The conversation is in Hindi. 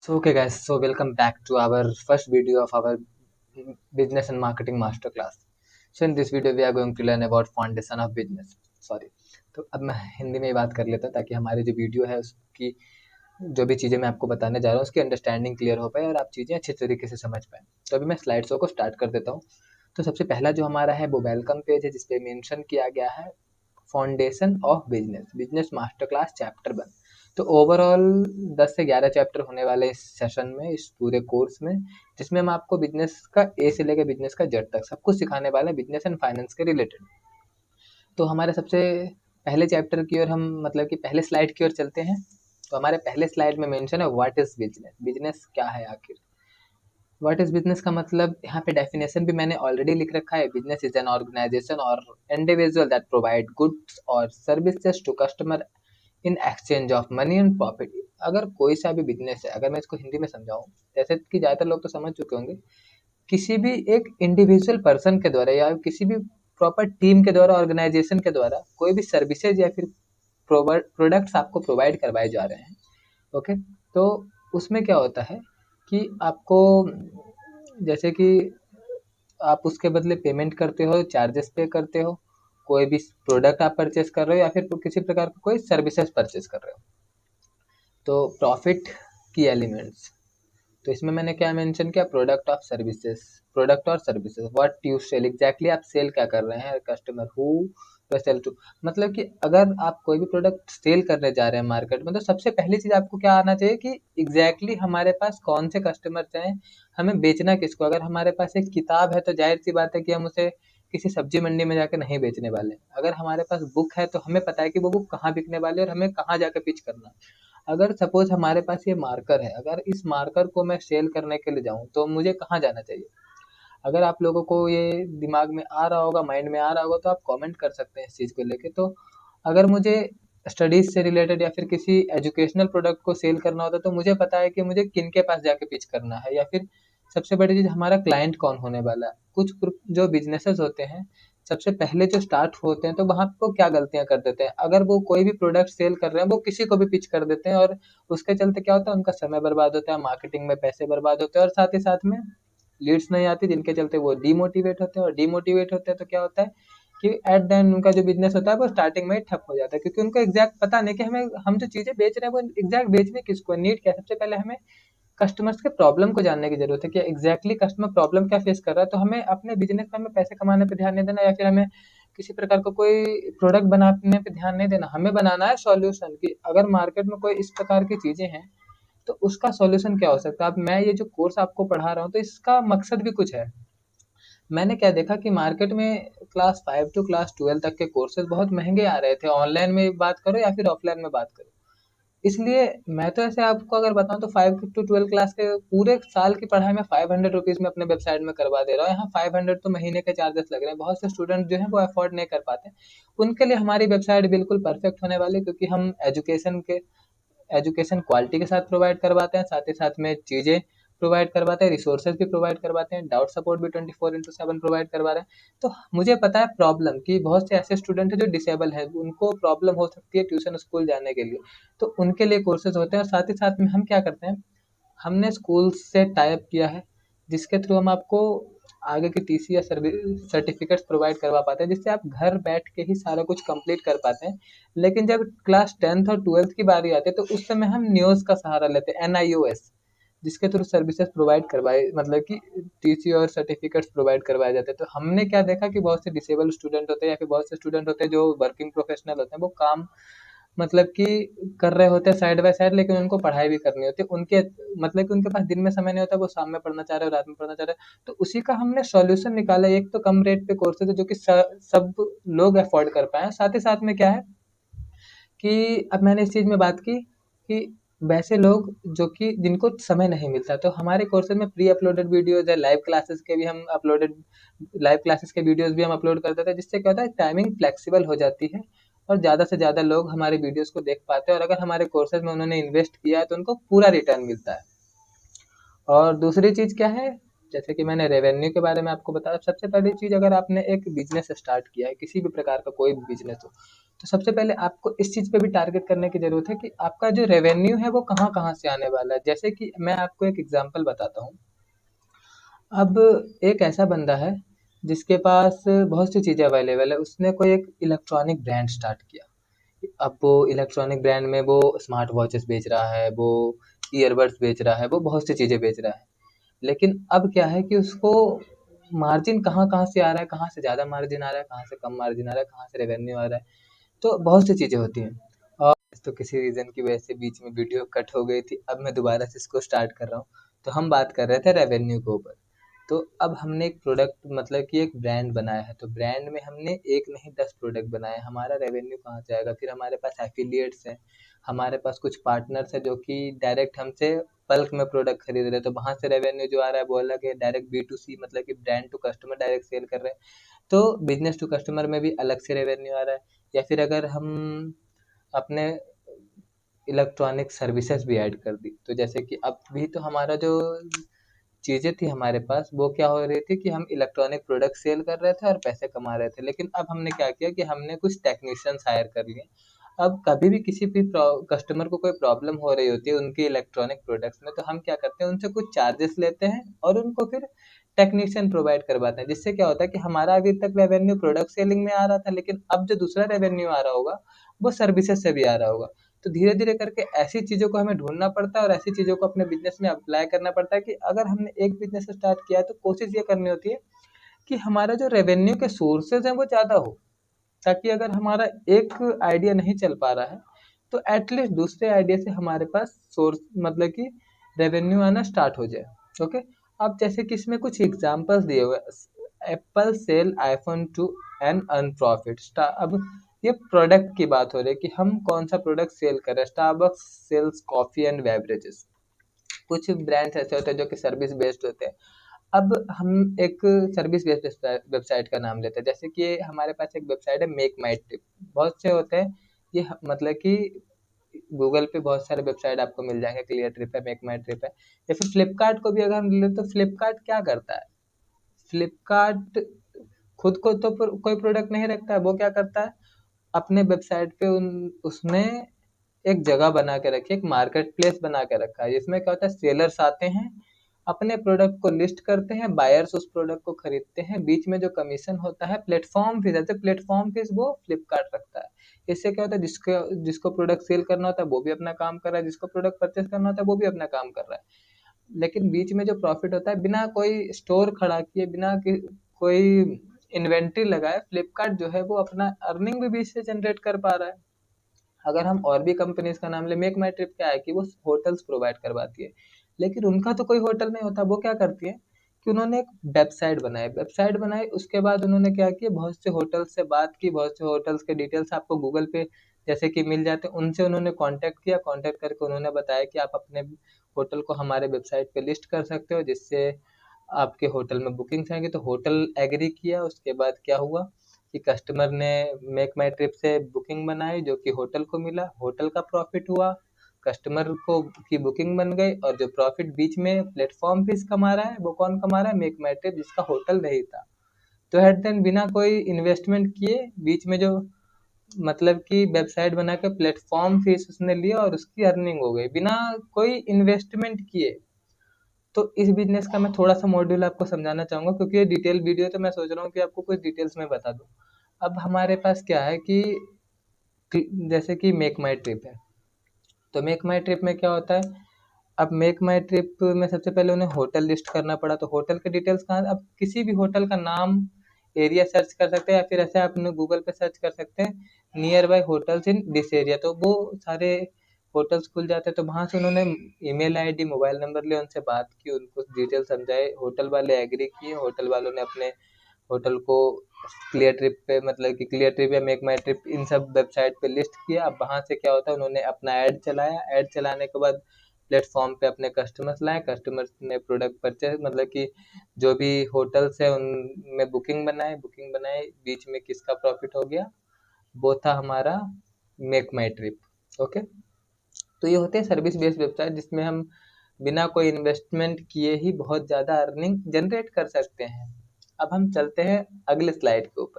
So okay guys, so welcome back to our first video of our business and marketing masterclass. So in this video we are going to learn about foundation of business. Sorry. तो अब मैं हिंदी में ही बात कर लेता हूँ ताकि हमारी जो वीडियो है उसकी जो भी चीज़ें मैं आपको बताने जा रहा हूँ उसकी अंडरस्टैंडिंग क्लियर हो पाए और आप चीज़ें अच्छे तरीके से समझ पाएँ। तो अभी मैं स्लाइड शो को स्टार्ट कर देता हूँ। तो सबसे पहला जो हमारा है वो वेलकम पेज है जिसपे मेंशन किया गया है foundation of business business master class chapter 1। तो ओवरऑल 10 से 11 चैप्टर होने वाले इस सेशन में, इस पूरे कोर्स में, जिसमें हम आपको बिजनेस का ए से लेकर बिजनेस का जेड तक सब कुछ सिखाने वाले हैं बिजनेस एंड फाइनेंस के रिलेटेड। तो हमारे सबसे पहले चैप्टर की ओर हम मतलब कि पहले स्लाइड की ओर चलते हैं। तो हमारे पहले स्लाइड में मेंशन है व्हाट इज बिजनेस, बिजनेस क्या है आखिर। व्हाट इज बिजनेस का मतलब यहाँ पे डेफिनेशन भी मैंने ऑलरेडी लिख रखा है। बिजनेस इज एन ऑर्गेनाइजेशन और इंडिविजुअल दैट प्रोवाइड गुड्स और services to customer in exchange of money and profit. अगर कोई सा भी बिजनेस है, अगर मैं इसको हिंदी में समझाऊं, जैसे कि ज़्यादातर लोग तो समझ चुके होंगे, किसी भी एक इंडिविजुअल पर्सन के द्वारा या किसी भी प्रॉपर टीम के द्वारा, ऑर्गेनाइजेशन के द्वारा कोई भी सर्विसेज या फिर प्रोडक्ट्स आपको प्रोवाइड करवाए जा रहे हैं। ओके, तो उसमें क्या होता है कि आपको जैसे कि आप उसके बदले पेमेंट करते हो, चार्जेस पे करते हो, कोई भी प्रोडक्ट आप परचेस कर रहे हो या फिर किसी प्रकार का कोई सर्विसेज परचेस कर रहे हो। तो प्रॉफिट की एलिमेंट्स, तो इसमें मैंने क्या मेंशन किया, प्रोडक्ट ऑफ सर्विसेज, प्रोडक्ट और services, what you sell, exactly आप सेल क्या कर रहे हैं, customer who you sell to. मतलब कि अगर आप कोई भी प्रोडक्ट सेल करने जा रहे हैं मार्केट में, तो सबसे पहली चीज़ आपको क्या आना चाहिए कि एग्जैक्टली हमारे पास कौन से कस्टमर हैं, हमें बेचना किसको। अगर हमारे पास एक किताब है तो जाहिर सी बात है कि हम उसे किसी सब्जी मंडी में जाकर नहीं बेचने वाले। अगर हमारे पास बुक है तो हमें पता है कि वो बुक कहाँ बिकने वाली है और हमें कहाँ जाकर पिच करना है। अगर सपोज हमारे पास ये मार्कर है, अगर इस मार्कर को मैं सेल करने के लिए जाऊँ तो मुझे कहाँ जाना चाहिए। अगर आप लोगों को ये दिमाग में आ रहा होगा, माइंड में आ रहा होगा, तो आप कमेंट कर सकते हैं इस चीज़ को लेके। तो अगर मुझे स्टडीज़ से रिलेटेड या फिर किसी एजुकेशनल प्रोडक्ट को सेल करना होता तो मुझे पता है कि मुझे किन के पास जाके पिच करना है, या फिर सबसे बड़ी चीज़ हमारा क्लाइंट कौन होने वाला है। कुछ जो बिजनेसेस होते हैं, सबसे पहले जो स्टार्ट होते हैं तो वहाँ को क्या गलतियाँ कर देते हैं, अगर वो कोई भी प्रोडक्ट सेल कर रहे हैं वो किसी को भी पिच कर देते हैं और उसके चलते क्या होता है, उनका समय बर्बाद होता है, मार्केटिंग में पैसे बर्बाद होते हैं और साथ ही साथ में लीड्स नहीं आती, जिनके चलते वो डीमोटिवेट होते हैं। और डीमोटिवेट होते हैं तो क्या होता है कि एट द एंड उनका जो बिजनेस होता है वो स्टार्टिंग में ही ठप हो जाता है, क्योंकि उनको एग्जैक्ट पता नहीं कि हमें हम जो चीज़ें बेच रहे हैं वो एग्जैक्ट बेचने किसको है, नीड क्या है। सबसे पहले हमें कस्टमर्स के प्रॉब्लम को जानने की जरूरत है कि एग्जैक्टली कस्टमर प्रॉब्लम क्या फेस कर रहा है। तो हमें अपने बिजनेस में हमें पैसे कमाने पे ध्यान नहीं देना या फिर हमें किसी प्रकार का कोई प्रोडक्ट बनाने पे ध्यान नहीं देना, हमें बनाना है सॉल्यूशन कि अगर मार्केट में कोई इस प्रकार की चीज़ें हैं तो उसका सॉल्यूशन क्या हो सकता है। अब मैं ये जो कोर्स आपको पढ़ा रहा हूँ तो इसका मकसद भी कुछ है। मैंने क्या देखा कि मार्केट में क्लास 5 टू क्लास 12 तक के कोर्सेज बहुत महंगे आ रहे थे, ऑनलाइन में बात करो या फिर ऑफलाइन में बात करो। इसलिए मैं तो ऐसे आपको अगर बताऊं तो 5 टू 12 क्लास के पूरे साल की पढ़ाई में 500 रुपीज़ में अपने वेबसाइट में करवा दे रहा हूँ। यहाँ 500 तो महीने के चार्जेस लग रहे हैं, बहुत से स्टूडेंट जो है वो अफोर्ड नहीं कर पाते। उनके लिए हमारी वेबसाइट बिल्कुल परफेक्ट होने वाली है, क्योंकि हम एजुकेशन क्वालिटी के साथ प्रोवाइड करवाते हैं, साथ ही साथ में चीज़ें प्रोवाइड करवाते हैं, रिसोर्सेज भी प्रोवाइड करवाते हैं, डाउट सपोर्ट भी 24/7 प्रोवाइड करवा रहे हैं। तो मुझे पता है प्रॉब्लम कि बहुत से ऐसे स्टूडेंट हैं जो डिसेबल हैं, उनको प्रॉब्लम हो सकती है ट्यूशन स्कूल जाने के लिए, तो उनके लिए कोर्सेज होते हैं। और साथ ही साथ में हम क्या करते हैं, हमने स्कूल से टाई अप किया है जिसके थ्रू हम आपको आगे की टीसी या सर्टिफिकेट्स प्रोवाइड करवा पाते हैं, जिससे आप घर बैठ के ही सारा कुछ कंप्लीट कर पाते हैं। लेकिन जब क्लास 10th और 12th की बारी आती है तो उस समय हम न्यूज़ का सहारा लेते हैं, NIOS, जिसके थ्रू सर्विसेज प्रोवाइड करवाए, मतलब कि टीसी और सर्टिफिकेट्स प्रोवाइड करवाए जाते हैं। तो हमने क्या देखा कि बहुत से डिसेबल स्टूडेंट होते हैं या फिर बहुत से स्टूडेंट होते हैं जो वर्किंग प्रोफेशनल होते हैं, वो काम मतलब कि कर रहे होते हैं साइड बाय साइड, लेकिन उनको पढ़ाई भी करनी होती है। उनके मतलब कि उनके पास दिन में समय नहीं होता, वो शाम में पढ़ना चाह रहे हो, रात में पढ़ना चाह रहे हैं। तो उसी का हमने सॉल्यूशन निकाला। एक तो कम रेट पे कोर्सेज है जो कि सब लोग अफोर्ड कर पाए। साथ ही साथ में क्या है कि अब मैंने इस चीज़ में बात की कि वैसे लोग जो कि जिनको समय नहीं मिलता, तो हमारे कोर्सेज में प्री अपलोडेड वीडियोज है, लाइव क्लासेस के वीडियोज भी हम अपलोड कर देते हैं, जिससे क्या होता है टाइमिंग फ्लेक्सिबल हो जाती है और ज़्यादा से ज़्यादा लोग हमारे वीडियोस को देख पाते हैं। और अगर हमारे कोर्सेज में उन्होंने इन्वेस्ट किया है तो उनको पूरा रिटर्न मिलता है। और दूसरी चीज़ क्या है जैसे कि मैंने रेवेन्यू के बारे में आपको बताया। सबसे पहली चीज़, अगर आपने एक बिजनेस स्टार्ट किया है, किसी भी प्रकार का कोई भी बिजनेस हो, तो सबसे पहले आपको इस चीज़ पे भी टारगेट करने की ज़रूरत है कि आपका जो रेवेन्यू है वो कहाँ कहाँ से आने वाला है। जैसे कि मैं आपको एक एग्जांपल बताता हूँ। अब एक ऐसा बंदा है जिसके पास बहुत सी चीज़ें अवेलेबल है, उसने कोई एक इलेक्ट्रॉनिक ब्रांड स्टार्ट किया। अब वो इलेक्ट्रॉनिक ब्रांड में वो स्मार्ट वॉचेस बेच रहा है, वो ईयरबड्स बेच रहा है, वो बहुत सी चीज़ें बेच रहा है। लेकिन अब क्या है कि उसको मार्जिन कहाँ कहाँ से आ रहा है, कहाँ से ज़्यादा मार्जिन आ रहा है, कहाँ से कम मार्जिन आ रहा है, कहाँ से रेवेन्यू आ रहा है, तो बहुत सी चीज़ें होती हैं। और तो किसी रीज़न की वजह से बीच में वीडियो कट हो गई थी, अब मैं दोबारा से इसको स्टार्ट कर रहा हूँ। तो हम बात कर रहे थे रेवेन्यू के ऊपर। तो अब हमने एक प्रोडक्ट, मतलब कि एक ब्रांड बनाया है, तो ब्रांड में हमने एक नहीं 10 प्रोडक्ट बनाए, हमारा रेवेन्यू कहाँ से आएगा? फिर हमारे पास एफिलिएट्स हैं, हमारे पास कुछ पार्टनर्स हैं जो कि डायरेक्ट हमसे बल्क में प्रोडक्ट खरीद रहे हैं, तो वहाँ से रेवेन्यू जो आ रहा है वो अलग है। डायरेक्ट बी टू सी, मतलब कि brand to customer direct sell कर रहे हैं, तो बिजनेस टू कस्टमर में भी अलग से रेवेन्यू आ रहा है। या फिर अगर हम अपने इलेक्ट्रॉनिक सर्विसेज भी ऐड कर दी, तो जैसे कि अब भी तो हमारा जो चीज़ें थी हमारे पास, वो क्या हो रही थी कि हम इलेक्ट्रॉनिक प्रोडक्ट सेल कर रहे थे और पैसे कमा रहे थे। लेकिन अब हमने क्या किया कि हमने कुछ टेक्नीशियंस हायर कर लिए। अब कभी भी किसी भी कस्टमर को कोई प्रॉब्लम हो रही होती है उनके इलेक्ट्रॉनिक प्रोडक्ट्स में, तो हम क्या करते हैं, उनसे कुछ चार्जेस लेते हैं और उनको फिर टेक्नीशियन प्रोवाइड करवाते हैं। जिससे क्या होता है कि हमारा अभी तक रेवेन्यू प्रोडक्ट सेलिंग में आ रहा था, लेकिन अब जो दूसरा रेवेन्यू आ रहा होगा वो सर्विसेज से भी आ रहा होगा। तो धीरे धीरे करके ऐसी चीज़ों को हमें ढूंढना पड़ता है और ऐसी चीज़ों को अपने बिजनेस में अप्लाई करना पड़ता है कि अगर हमने एक बिजनेस स्टार्ट किया है तो कोशिश ये करनी होती है कि हमारा जो रेवेन्यू के सोर्सेज हैं वो ज़्यादा हो, ताकि अगर हमारा एक आइडिया नहीं चल पा रहा है तो एटलीस्ट दूसरे आइडिया से हमारे पास सोर्स, मतलब कि रेवेन्यू आना स्टार्ट हो जाए। ओके। अब जैसे कि इसमें कुछ एग्जांपल्स दिए हुए, Apple sell iPhone to an earn profit. अब ये प्रोडक्ट की बात हो रही है कि हम कौन सा प्रोडक्ट सेल कर रहे हैं। Starbucks sells coffee and beverages. कुछ ब्रांड्स ऐसे होते हैं जो कि सर्विस बेस्ड होते हैं। अब हम एक सर्विस बेस्ड वेबसाइट का नाम लेते हैं, जैसे कि हमारे पास एक वेबसाइट है मेक माई ट्रिप। बहुत से होते हैं ये, मतलब कि गूगल पे बहुत सारे वेबसाइट आपको मिल जाएंगे, क्लियर ट्रिप है, मेक माई ट्रिप है। या फिर फ्लिपकार्ट को भी अगर हम ले तो फ्लिपकार्ट क्या करता है, फ्लिपकार्ट खुद को तो कोई प्रोडक्ट नहीं रखता है। वो क्या करता है, अपने वेबसाइट पे उसने एक जगह बना के रखी है, एक मार्केट प्लेस बना के रखा है, जिसमें क्या होता है, सेलर्स आते हैं, अपने प्रोडक्ट को लिस्ट करते हैं, बायर्स उस प्रोडक्ट को खरीदते हैं, बीच में जो कमीशन होता है प्लेटफॉर्म फीस, जैसे प्लेटफॉर्म फीस वो फ्लिपकार्ट रखता है। इससे क्या होता है, जिसको जिसको प्रोडक्ट सेल करना होता है वो भी अपना काम कर रहा है, जिसको प्रोडक्ट परचेस करना होता है वो भी अपना काम कर रहा है। लेकिन बीच में जो प्रॉफिट होता है, बिना कोई स्टोर खड़ा किए, बिना कोई इन्वेंट्री लगाए, फ्लिपकार्ट जो है वो अपना अर्निंग भी बीच से जनरेट कर पा रहा है। अगर हम और भी कंपनीज का नाम ले, मेक माई ट्रिप क्या है कि वो होटल्स प्रोवाइड करवाती है, लेकिन उनका तो कोई होटल नहीं होता। वो क्या करती है कि उन्होंने एक वेबसाइट बनाई, उसके बाद उन्होंने क्या किया, बहुत से होटल्स से बात की, बहुत से होटल्स के डिटेल्स आपको गूगल पे जैसे कि मिल जाते हैं, उनसे उन्होंने कांटेक्ट किया, कांटेक्ट करके उन्होंने बताया कि आप अपने होटल को हमारे वेबसाइट पे लिस्ट कर सकते हो, जिससे आपके होटल में बुकिंग्स आएंगे। तो होटल एग्री किया। उसके बाद क्या हुआ कि कस्टमर ने मेक माई ट्रिप से बुकिंग बनाई, जो कि होटल को मिला, होटल का प्रॉफिट हुआ, कस्टमर को की बुकिंग बन गई, और जो प्रॉफिट बीच में प्लेटफॉर्म फीस कमा रहा है वो कौन कमा रहा है, मेक माई ट्रिप, जिसका होटल नहीं था। तो एट देन बिना कोई इन्वेस्टमेंट किए, बीच में जो, मतलब कि वेबसाइट बना के प्लेटफॉर्म फीस उसने लिया और उसकी अर्निंग हो गई बिना कोई इन्वेस्टमेंट किए। तो इस बिजनेस का मैं थोड़ा सा मॉड्यूल आपको समझाना चाहूँगा, क्योंकि ये डिटेल वीडियो है, तो मैं सोच रहा हूँ कि आपको कुछ डिटेल्स में बता दूँ। अब हमारे पास क्या है कि जैसे कि मेक माई ट्रिप है, तो मेक माई ट्रिप में क्या होता है, अब मेक माई ट्रिप में सबसे पहले उन्हें होटल लिस्ट करना पड़ा। तो होटल के डिटेल्स कहाँ, अब किसी भी होटल का नाम, एरिया सर्च कर सकते हैं, या फिर ऐसे आप गूगल पे सर्च कर सकते हैं near by hotels in this area, तो वो सारे होटल्स खुल जाते हैं। तो वहाँ से उन्होंने ईमेल आईडी, मोबाइल नंबर लिए, उनसे बात की, उनको डिटेल समझाए, होटल वाले एग्री किए, होटल वालों ने अपने होटल को क्लियर ट्रिप पे, मतलब कि क्लियर ट्रिप या मेक माई ट्रिप, इन सब वेबसाइट पे लिस्ट किया। अब वहाँ से क्या होता है, उन्होंने अपना ऐड चलाया, ऐड चलाने के बाद प्लेटफॉर्म पे अपने कस्टमर्स लाए, कस्टमर्स ने प्रोडक्ट परचेज, मतलब कि जो भी होटल्स है उनमें बुकिंग बनाए, बीच में किसका प्रॉफिट हो गया, वो था हमारा मेक माई ट्रिप। ओके। तो ये होते हैं सर्विस बेस्ड वेबसाइट, जिसमें हम बिना कोई इन्वेस्टमेंट किए ही बहुत ज़्यादा अर्निंग जनरेट कर सकते हैं। अब हम चलते हैं अगले स्लाइड के ऊपर।